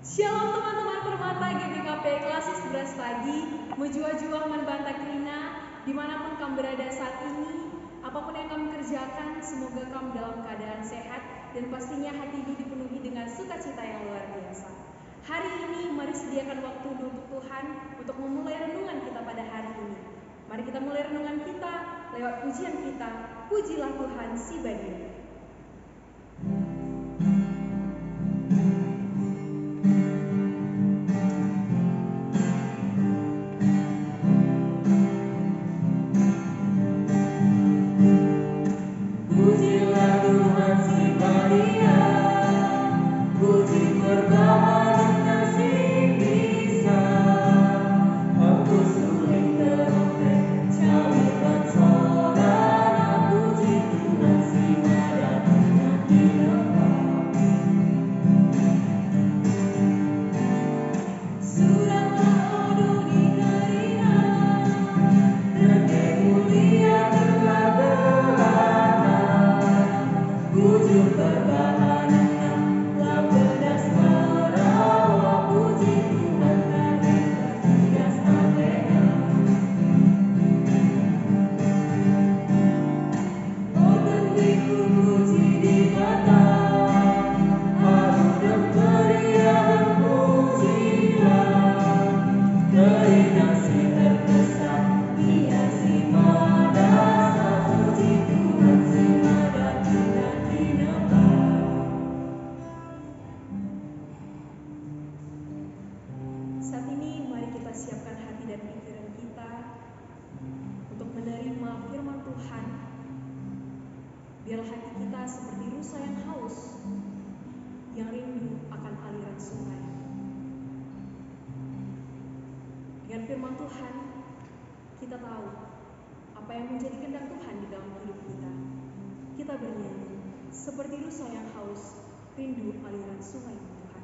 Shalom teman-teman Permata GBKP Klasis 11 pagi, Mujua-jua Manbanta Krina, dimanapun kamu berada saat ini, apapun yang kamu kerjakan, semoga kamu dalam keadaan sehat dan pastinya hati ini dipenuhi dengan sukacita yang luar biasa. Hari ini mari sediakan waktu untuk Tuhan untuk memulai renungan kita pada hari ini. Mari kita mulai renungan kita lewat pujian kita, pujilah Tuhan si badia. Biarlah hati kita seperti rusa yang haus, yang rindu akan aliran sungai. Dengan firman Tuhan, kita tahu apa yang menjadi kehendak Tuhan di dalam hidup kita. Kita bernyanyi, seperti rusa yang haus, rindu aliran sungai Tuhan.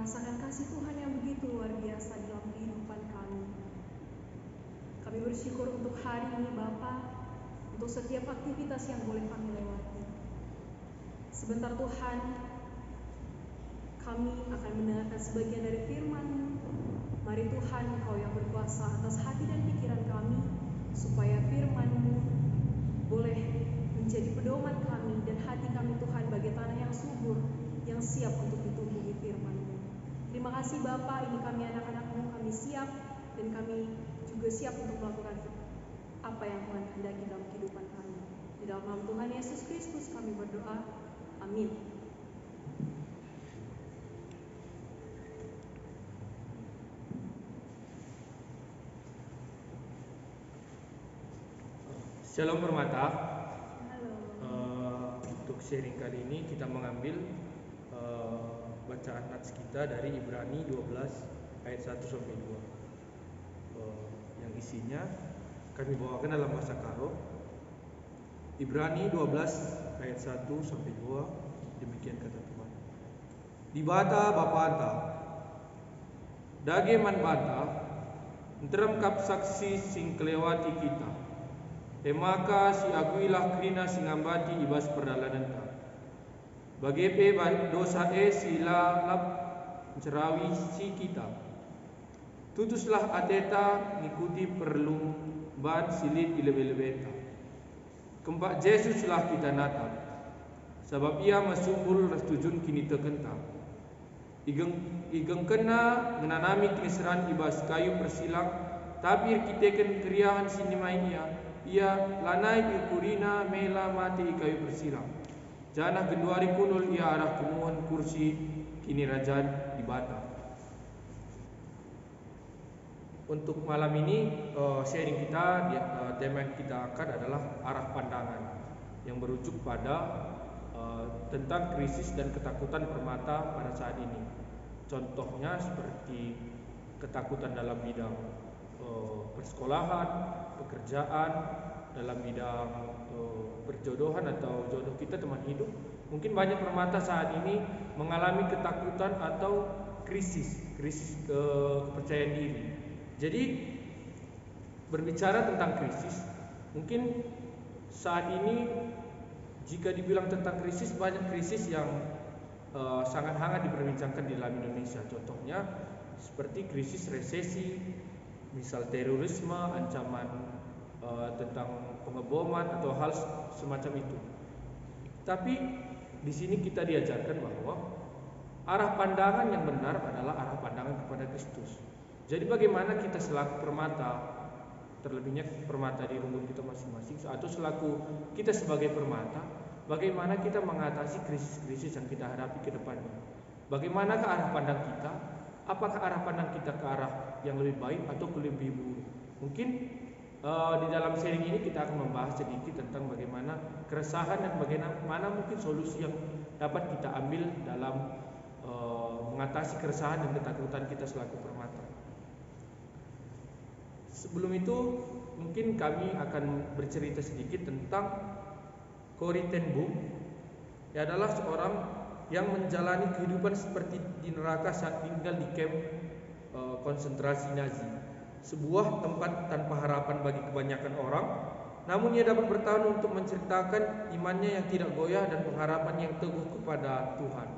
merasakan kasih Tuhan yang begitu luar biasa dalam kehidupan kami. Kami bersyukur untuk hari ini Bapa, untuk setiap aktivitas yang boleh kami lewati. Sebentar Tuhan, kami akan mendengarkan sebagian dari firman-Mu. Mari Tuhan, Engkau yang berkuasa atas hati dan pikiran kami, supaya firman-Mu boleh menjadi pedoman kami dan hati kami Tuhan bagai tanah yang subur, yang siap untuk ditumbuhi firman-Mu. Terima kasih Bapa, ini kami anak-anak-Mu, kami siap dan kami juga siap untuk melakukan apa yang Tuhan kehendaki dalam kehidupan kami. Di dalam nama Tuhan Yesus Kristus kami berdoa. Amin. Shalom Permata. Halo. Untuk sharing kali ini kita mengambil bacaan nats kita dari Ibrani 12 ayat 1 sampai 2. Yang isinya kami bawakan dalam bahasa Karo. Ibrani 12 ayat 1 sampai 2. Demikian kata Tuhan. Di bata bapa anta dage man bata entrem kap saksi sing kelewati kita. Emaka si aguilah krina singambati ibas perdalanan ka. Bagepe dosa sila lap cerawi si kita. Tutuslah ateta ngikuti perlu ban silit ilebe-lebeta. Kempak Yesuslah kita natap. Sebab ia masumbul restujun kini tekenta. Igeng kena menanami kiniseran ibas kayu persilang. Tapi kiteken keriahan sinimai ia lanai ikurina mela mati kayu persilang. Janah genduari kunul ia arah kemuan kursi kini rajaan di bata. Untuk malam ini sharing kita, tema yang kita angkat adalah arah pandangan yang merujuk pada tentang krisis dan ketakutan permata pada saat ini. Contohnya seperti ketakutan dalam bidang persekolahan, pekerjaan, dalam bidang perjodohan atau jodoh kita, teman hidup. Mungkin banyak permata saat ini mengalami ketakutan atau krisis kepercayaan diri. Jadi berbicara tentang krisis, mungkin saat ini jika dibilang tentang krisis, banyak krisis yang sangat hangat diperbincangkan di dalam Indonesia. Contohnya seperti krisis resesi, misal terorisme, ancaman tentang pengeboman atau hal semacam itu. Tapi di sini kita diajarkan bahwa arah pandangan yang benar adalah arah pandangan kepada Kristus. Jadi bagaimana kita selaku permata, terlebihnya permata di rumah kita masing-masing, atau selaku kita sebagai permata, bagaimana kita mengatasi krisis-krisis yang kita hadapi ke depannya. Bagaimanakah arah pandang kita? Apakah arah pandang kita ke arah yang lebih baik atau ke lebih buruk? Mungkin di dalam sharing ini kita akan membahas sedikit tentang bagaimana keresahan dan bagaimana mungkin solusi yang dapat kita ambil dalam mengatasi keresahan dan ketakutan kita selaku permata. Sebelum itu mungkin kami akan bercerita sedikit tentang Corrie ten Boom. Ia adalah seorang yang menjalani kehidupan seperti di neraka saat tinggal di kamp konsentrasi Nazi, sebuah tempat tanpa harapan bagi kebanyakan orang. Namun ia dapat bertahan untuk menceritakan imannya yang tidak goyah dan pengharapan yang teguh kepada Tuhan.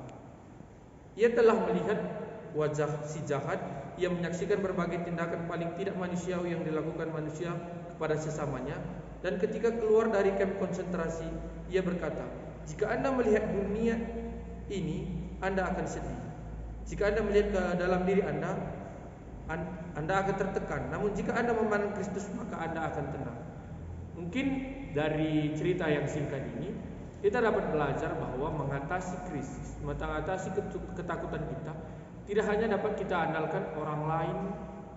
Ia telah melihat wajah si jahat. Ia menyaksikan berbagai tindakan paling tidak manusiawi yang dilakukan manusia kepada sesamanya. Dan ketika keluar dari kamp konsentrasi, ia berkata, jika Anda melihat dunia ini, Anda akan sedih. Jika Anda melihat ke dalam diri Anda akan tertekan. Namun jika Anda memandang Kristus, maka Anda akan tenang. Mungkin dari cerita yang singkat ini, kita dapat belajar bahwa mengatasi krisis, mengatasi ketakutan kita, tidak hanya dapat kita andalkan orang lain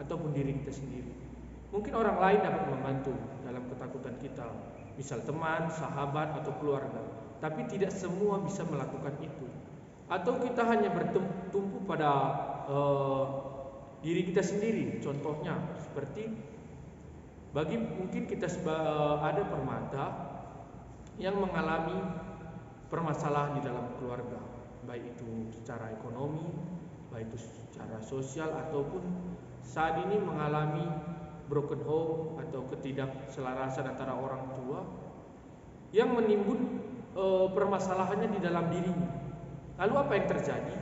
ataupun diri kita sendiri. Mungkin orang lain dapat membantu dalam ketakutan kita, misal teman, sahabat, atau keluarga. Tapi tidak semua bisa melakukan itu. Atau kita hanya bertumpu pada diri kita sendiri. Contohnya seperti mungkin kita ada permata yang mengalami permasalahan di dalam keluarga, baik itu secara ekonomi baik itu secara sosial ataupun saat ini mengalami broken home atau ketidakselarasan antara orang tua yang menimbun permasalahannya di dalam dirinya. Lalu apa yang terjadi?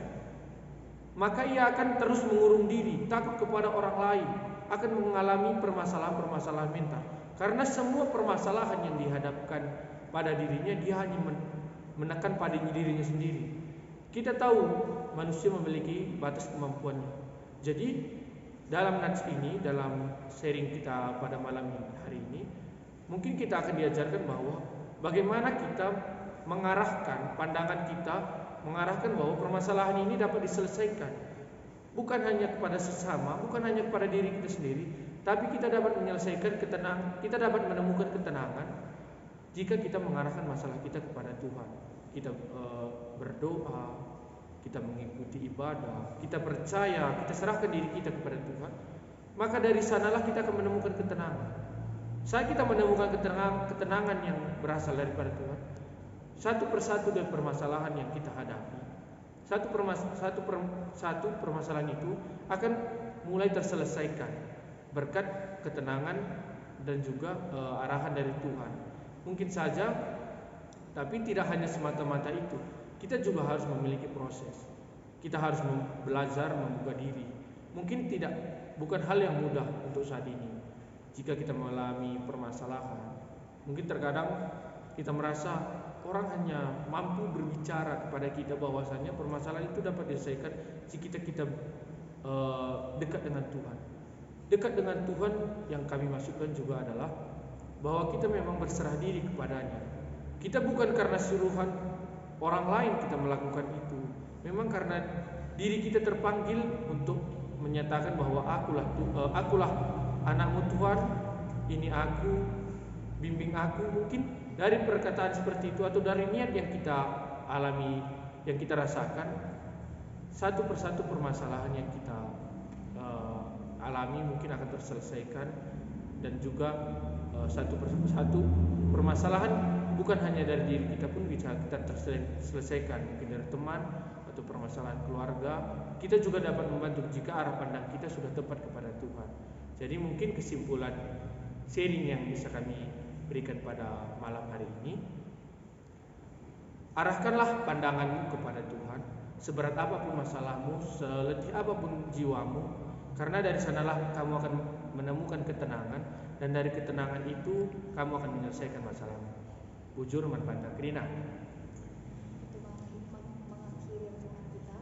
Maka ia akan terus mengurung diri, takut kepada orang lain, akan mengalami permasalahan-permasalahan mental. Karena semua permasalahan yang dihadapkan pada dirinya, dia hanya menekan pada dirinya sendiri. Kita tahu manusia memiliki batas kemampuannya. Jadi dalam nats ini, dalam sharing kita pada malam hari ini, mungkin kita akan diajarkan bahwa bagaimana kita mengarahkan pandangan kita, mengarahkan bahwa permasalahan ini dapat diselesaikan bukan hanya kepada sesama, bukan hanya kepada diri kita sendiri, tapi kita dapat menyelesaikan kita dapat menemukan ketenangan jika kita mengarahkan masalah kita kepada Tuhan. Kita berdoa, kita mengikuti ibadah, kita percaya, kita serahkan diri kita kepada Tuhan, maka dari sanalah kita akan menemukan ketenangan. Saat kita menemukan ketenangan yang berasal daripada Tuhan, satu persatu dari permasalahan yang kita hadapi, satu permasalahan itu akan mulai terselesaikan berkat ketenangan dan juga arahan dari Tuhan. Mungkin saja, tapi tidak hanya semata-mata itu. Kita juga harus memiliki proses. Kita harus belajar membuka diri. Mungkin bukan hal yang mudah untuk saat ini. Jika kita mengalami permasalahan, mungkin terkadang kita merasa orang hanya mampu berbicara kepada kita bahwasanya permasalahan itu dapat diselesaikan jika kita dekat dengan Tuhan. Dekat dengan Tuhan yang kami maksudkan juga adalah bahwa kita memang berserah diri kepadanya. Kita bukan karena suruhan orang lain kita melakukan itu. Memang karena diri kita terpanggil untuk menyatakan bahwa akulah anakmu Tuhan, ini aku, bimbing aku. Mungkin dari perkataan seperti itu atau dari niat yang kita alami, yang kita rasakan, satu persatu permasalahan yang kita alami mungkin akan terselesaikan. Dan juga satu persatu permasalahan bukan hanya dari diri kita pun bisa kita terselesaikan, mungkin dari teman atau permasalahan keluarga. Kita juga dapat membantu jika arah pandang kita sudah tepat kepada Tuhan. Jadi mungkin kesimpulan sharing yang bisa kami berikan pada malam hari ini, arahkanlah pandanganmu kepada Tuhan, seberat apapun masalahmu, seletih apapun jiwamu, karena dari sanalah kamu akan menemukan ketenangan, dan dari ketenangan itu kamu akan menyelesaikan masalahmu. Bujur Manbanta Krina. Itu mengakhiri renungan kita.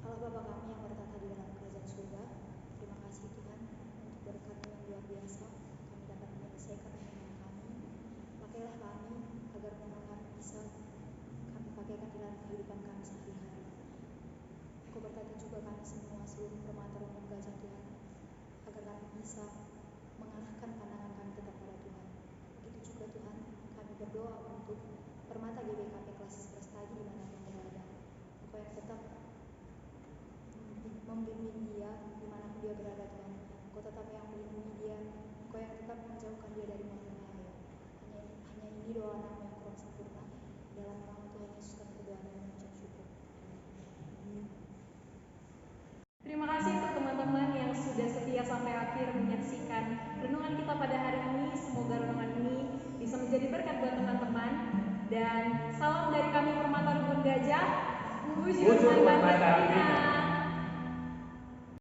Allah Bapa kami yang bertata di dalam kerajaan surga, terima kasih Tuhan untuk berkat-Mu yang luar biasa. Kami dapat menyelesaikan renungan kami. Pakailah kami agar renungan bisa kami pakaikan di dalam kehidupan kami sehari-hari. Engkau berkati juga kami semua seluruh permata renung gajah Tuhan, agar kami bisa mengarahkan pandangan kami tetap pada Tuhan. Begitu juga Tuhan, kami berdoa untuk permata GBKP Klasis Prestagi dimanapun berada. Engkau yang tetap membimbing dia dimanapun dia berada Tuhan. Engkau tetap yang melindungi dia, Engkau yang tetap menjauhkan dia dari mara bahaya. Hanya ini doa anakmu yang kurang sempurna. Dalam nama Tuhan Yesus kami berdoa dan mengucap syukur. Terima kasih untuk teman-teman yang sudah setia sampai akhir menyaksikan renungan kita pada hari ini. Semoga renungan ini bisa menjadi berkat buat teman-teman. Dan salam dari kami Permata Rumpun Gajah. Bujur Manbanta Krina.